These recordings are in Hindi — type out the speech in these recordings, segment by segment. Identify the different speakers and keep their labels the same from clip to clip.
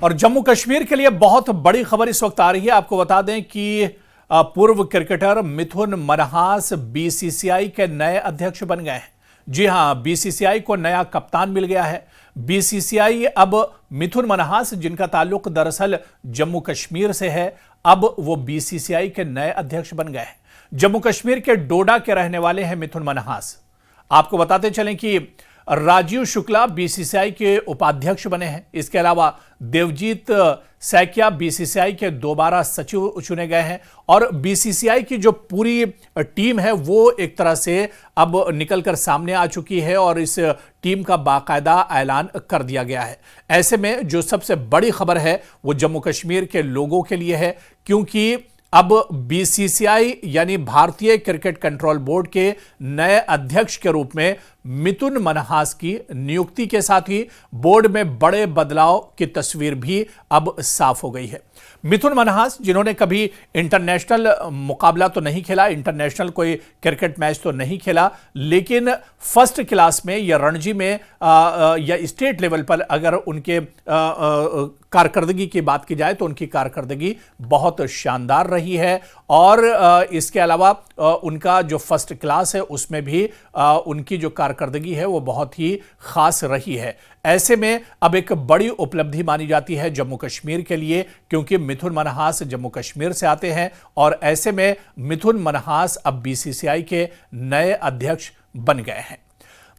Speaker 1: और जम्मू कश्मीर के लिए बहुत बड़ी खबर इस वक्त आ रही है। आपको बता दें कि पूर्व क्रिकेटर मिथुन मनहास बीसीसीआई के नए अध्यक्ष बन गए हैं। जी हां, बीसीसीआई को नया कप्तान मिल गया है। बीसीसीआई अब मिथुन मनहास, जिनका ताल्लुक दरअसल जम्मू कश्मीर से है, अब वो बीसीसीआई के नए अध्यक्ष बन गए हैं। जम्मू कश्मीर के डोडा के रहने वाले हैं मिथुन मनहास। आपको बताते चलें कि राजीव शुक्ला बीसीसीआई के उपाध्यक्ष बने हैं। इसके अलावा देवजीत सैकिया बीसीसीआई के दोबारा सचिव चुने गए हैं और बीसीसीआई की जो पूरी टीम है वो एक तरह से अब निकलकर सामने आ चुकी है और इस टीम का बाकायदा ऐलान कर दिया गया है। ऐसे में जो सबसे बड़ी खबर है वो जम्मू कश्मीर के लोगों के लिए है, क्योंकि अब बीसीसीआई यानी भारतीय क्रिकेट कंट्रोल बोर्ड के नए अध्यक्ष के रूप में मिथुन मनहास की नियुक्ति के साथ ही बोर्ड में बड़े बदलाव की तस्वीर भी अब साफ हो गई है। मिथुन मनहास, जिन्होंने कभी इंटरनेशनल मुकाबला तो नहीं खेला, इंटरनेशनल कोई क्रिकेट मैच तो नहीं खेला, लेकिन फर्स्ट क्लास में या रणजी में या स्टेट लेवल पर अगर उनके कारकर्दगी की बात की जाए तो उनकी कारकर्दगी बहुत शानदार रही है। और इसके अलावा उनका जो फर्स्ट क्लास है उसमें भी उनकी जो कारकर्दगी है वो बहुत ही खास रही है। ऐसे में अब एक बड़ी उपलब्धि मानी जाती है जम्मू कश्मीर के लिए, क्योंकि मिथुन मनहास जम्मू कश्मीर से आते हैं और ऐसे में मिथुन मनहास अब बीसीसीआई के नए अध्यक्ष बन गए हैं।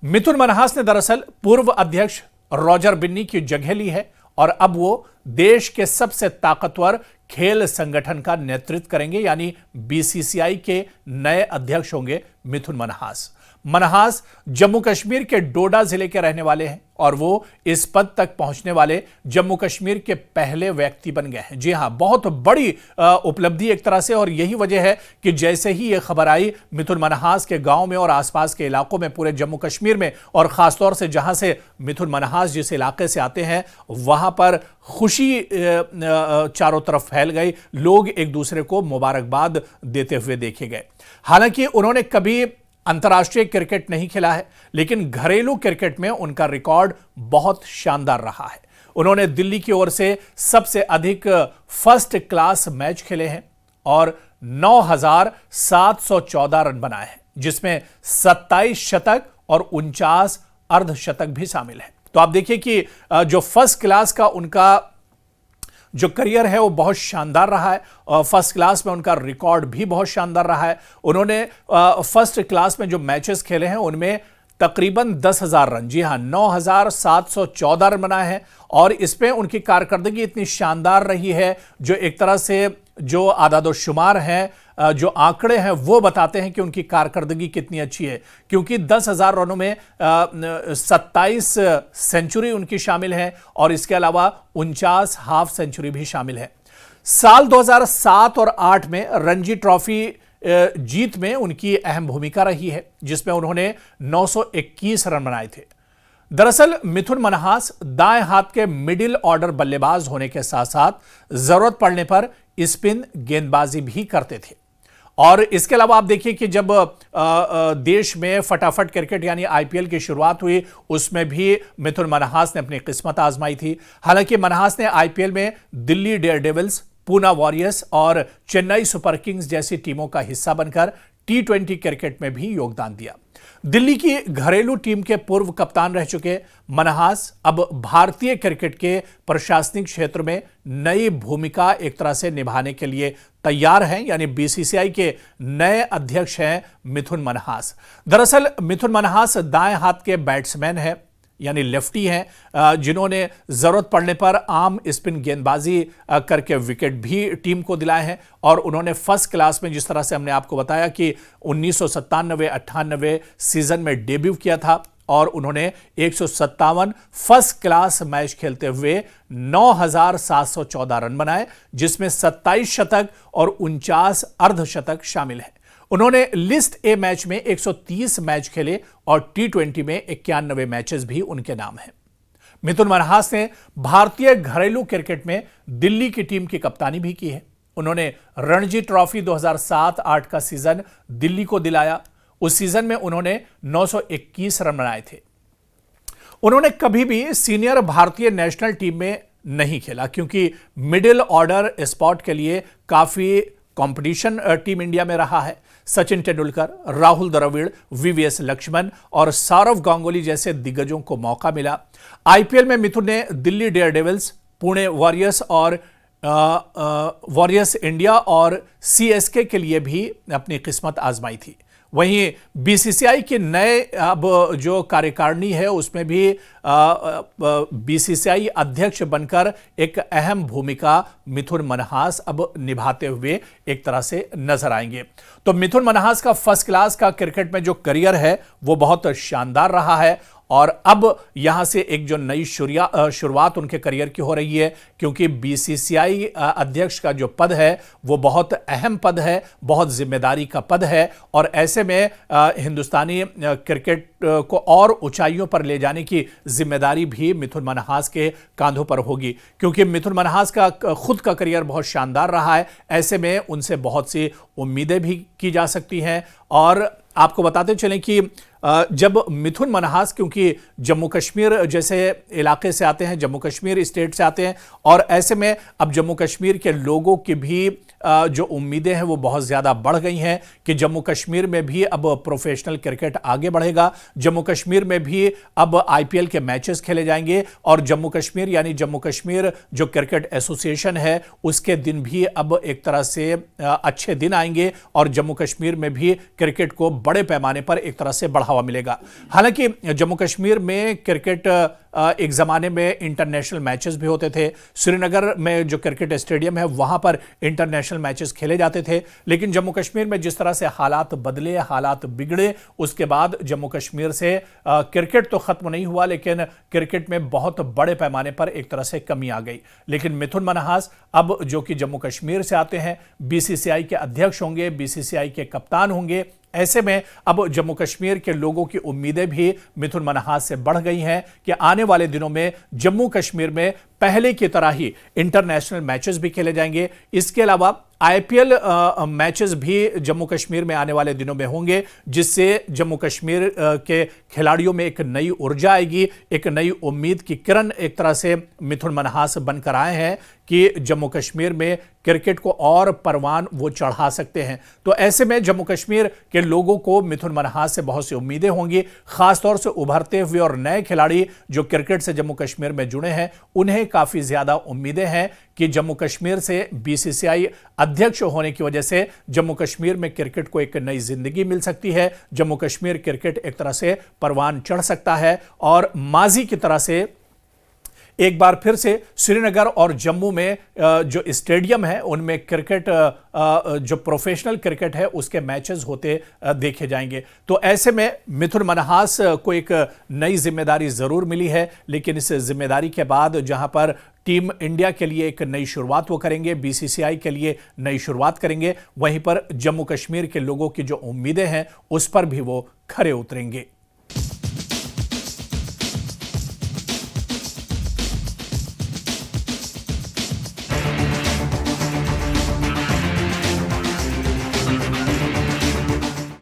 Speaker 1: मिथुन मनहास ने दरअसल पूर्व अध्यक्ष रॉजर बिन्नी की जगह ली है और अब वो देश के सबसे ताकतवर खेल संगठन का नेतृत्व करेंगे, यानी बीसीसीआई के नए अध्यक्ष होंगे मिथुन मनहास। मनहास जम्मू कश्मीर के डोडा जिले के रहने वाले हैं और वो इस पद तक पहुंचने वाले जम्मू कश्मीर के पहले व्यक्ति बन गए हैं। जी हां, बहुत बड़ी उपलब्धि एक तरह से, और यही वजह है कि जैसे ही ये खबर आई मिथुन मनहास के गांव में और आसपास के इलाकों में, पूरे जम्मू कश्मीर में, और खासतौर से जहां से मिथुन मनहास जिस इलाके से आते हैं वहां पर खुशी चारों तरफ फैल गई। लोग एक दूसरे को मुबारकबाद देते हुए देखे गए। हालांकि उन्होंने कभी अंतर्राष्ट्रीय क्रिकेट नहीं खेला है, लेकिन घरेलू क्रिकेट में उनका रिकॉर्ड बहुत शानदार रहा है। उन्होंने दिल्ली की ओर से सबसे अधिक फर्स्ट क्लास मैच खेले हैं और 9,714 रन बनाए हैं, जिसमें 27 शतक और 49 अर्धशतक भी शामिल है। तो आप देखिए कि जो फर्स्ट क्लास का उनका जो करियर है वो बहुत शानदार रहा है और फर्स्ट क्लास में उनका रिकॉर्ड भी बहुत शानदार रहा है। उन्होंने फर्स्ट क्लास में जो मैचेस खेले हैं उनमें तकरीबन 10,000 रन, जी हां 9,714 रन बनाए हैं और इसमें उनकी कारकर्दगी इतनी शानदार रही है, जो एक तरह से जो आदादोशुमार हैं, जो आंकड़े हैं वो बताते हैं कि उनकी कारकर्दगी कितनी अच्छी है, क्योंकि 10,000 रनों में 27 सेंचुरी उनकी शामिल है और इसके अलावा 49 हाफ सेंचुरी भी शामिल है। साल 2007 और 8 में रणजी ट्रॉफी जीत में उनकी अहम भूमिका रही है, जिसमें उन्होंने 921 रन बनाए थे। दरअसल मिथुन मनहास दाएं हाथ के मिडिल ऑर्डर बल्लेबाज होने के साथ साथ जरूरत पड़ने पर स्पिन गेंदबाजी भी करते थे। और इसके अलावा आप देखिए कि जब देश में फटाफट क्रिकेट यानी आईपीएल की शुरुआत हुई, उसमें भी मिथुन मनहास ने अपनी किस्मत आजमाई थी। हालांकि मनहास ने आईपीएल में दिल्ली डेयरडेविल्स, पूना वॉरियर्स और चेन्नई सुपर किंग्स जैसी टीमों का हिस्सा बनकर T20 क्रिकेट में भी योगदान दिया। दिल्ली की घरेलू टीम के पूर्व कप्तान रह चुके मनहास अब भारतीय क्रिकेट के प्रशासनिक क्षेत्र में नई भूमिका एक तरह से निभाने के लिए तैयार हैं, यानी बीसीसीआई के नए अध्यक्ष हैं मिथुन मनहास। दरअसल मिथुन मनहास दाएं हाथ के बैट्समैन हैं, यानी लेफ्टी हैं, जिन्होंने जरूरत पड़ने पर आम स्पिन गेंदबाजी करके विकेट भी टीम को दिलाए हैं। और उन्होंने फर्स्ट क्लास में, जिस तरह से हमने आपको बताया कि 1997-98 सीजन में डेब्यू किया था और उन्होंने 157 फर्स्ट क्लास मैच खेलते हुए 9,714 रन बनाए, जिसमें 27 शतक और 49 अर्धशतक शामिल है। उन्होंने लिस्ट ए मैच में 130 मैच खेले और T20 में 91 मैचेस भी उनके नाम हैं। मिथुन मनहास ने भारतीय घरेलू क्रिकेट में दिल्ली की टीम की कप्तानी भी की है। उन्होंने रणजी ट्रॉफी 2007-8 का सीजन दिल्ली को दिलाया। उस सीजन में उन्होंने 921 रन बनाए थे। उन्होंने कभी भी सीनियर भारतीय नेशनल टीम में नहीं खेला क्योंकि मिडिल ऑर्डर स्पॉट के लिए काफी कंपटीशन टीम इंडिया में रहा है। सचिन तेंदुलकर, राहुल द्रविड़, वीवीएस लक्ष्मण और सौरव गांगुली जैसे दिग्गजों को मौका मिला। आईपीएल में मिथुन ने दिल्ली डेयरडेविल्स, पुणे वॉरियर्स और वॉरियर्स इंडिया और सीएसके के लिए भी अपनी किस्मत आजमाई थी। वहीं बीसीसीआई के नए अब जो कार्यकारिणी है उसमें भी बीसीसीआई अध्यक्ष बनकर एक अहम भूमिका मिथुन मनहास अब निभाते हुए एक तरह से नजर आएंगे। तो मिथुन मनहास का फर्स्ट क्लास का क्रिकेट में जो करियर है वो बहुत शानदार रहा है और अब यहां से एक जो नई शुरुआत उनके करियर की हो रही है क्योंकि बीसीसीआई अध्यक्ष का जो पद है वो बहुत अहम पद है, बहुत जिम्मेदारी का पद है और ऐसे में हिंदुस्तानी क्रिकेट को और ऊंचाइयों पर ले जाने की जिम्मेदारी भी मिथुन मनहास के कांधों पर होगी क्योंकि मिथुन मनहास का खुद का करियर बहुत शानदार रहा है। ऐसे में उनसे बहुत सी उम्मीदें भी की जा सकती हैं और आपको बताते चलें कि जब मिथुन मनहास क्योंकि जम्मू कश्मीर जैसे इलाके से आते हैं, जम्मू कश्मीर स्टेट से आते हैं और ऐसे में अब जम्मू कश्मीर के लोगों की भी जो उम्मीदें हैं वो बहुत ज़्यादा बढ़ गई हैं कि जम्मू कश्मीर में भी अब प्रोफेशनल क्रिकेट आगे बढ़ेगा। जम्मू कश्मीर में भी अब आईपीएल के मैचेस खेले जाएंगे और जम्मू कश्मीर यानी जम्मू कश्मीर जो क्रिकेट एसोसिएशन है उसके दिन भी अब एक तरह से अच्छे दिन आएंगे और जम्मू कश्मीर में भी क्रिकेट को बड़े पैमाने पर एक तरह से बढ़ावा मिलेगा। हालांकि जम्मू कश्मीर में क्रिकेट एक जमाने में इंटरनेशनल मैचेस भी होते थे। श्रीनगर में जो क्रिकेट स्टेडियम है वहां पर इंटरनेशनल मैचेस खेले जाते थे, लेकिन जम्मू कश्मीर में जिस तरह से हालात बदले, हालात बिगड़े, उसके बाद जम्मू कश्मीर से क्रिकेट तो खत्म नहीं हुआ लेकिन क्रिकेट में बहुत बड़े पैमाने पर एक तरह से कमी आ गई। लेकिन मिथुन मनहास अब जो कि जम्मू कश्मीर से आते हैं, बीसीसीआई के अध्यक्ष होंगे, बीसीसीआई के कप्तान होंगे। ऐसे में अब जम्मू कश्मीर के लोगों की उम्मीदें भी मिथुन मनहास से बढ़ गई हैं कि आने वाले दिनों में जम्मू कश्मीर में पहले की तरह ही इंटरनेशनल मैचेस भी खेले जाएंगे। इसके अलावा आईपीएल मैचेस भी जम्मू कश्मीर में आने वाले दिनों में होंगे जिससे जम्मू कश्मीर के खिलाड़ियों में एक नई ऊर्जा आएगी, एक नई उम्मीद की किरण एक तरह से मिथुन मनहास बनकर आए हैं कि जम्मू कश्मीर में क्रिकेट को और परवान वो चढ़ा सकते हैं। तो ऐसे में जम्मू कश्मीर के लोगों को मिथुन मनहास से बहुत सी उम्मीदें होंगी, खासतौर से उभरते हुए और नए खिलाड़ी जो क्रिकेट से जम्मू कश्मीर में जुड़े हैं उन्हें काफी ज्यादा उम्मीदें हैं कि जम्मू कश्मीर से बीसीसीआई अध्यक्ष होने की वजह से जम्मू कश्मीर में क्रिकेट को एक नई जिंदगी मिल सकती है। जम्मू कश्मीर क्रिकेट एक तरह से परवान चढ़ सकता है और माजी की तरह से एक बार फिर से श्रीनगर और जम्मू में जो स्टेडियम है उनमें क्रिकेट जो प्रोफेशनल क्रिकेट है उसके मैचेस होते देखे जाएंगे। तो ऐसे में मिथुन मनहास को एक नई जिम्मेदारी जरूर मिली है, लेकिन इस जिम्मेदारी के बाद जहां पर टीम इंडिया के लिए एक नई शुरुआत वो करेंगे, बीसीसीआई के लिए नई शुरुआत करेंगे, वहीं पर जम्मू कश्मीर के लोगों की जो उम्मीदें हैं उस पर भी वो खरे उतरेंगे।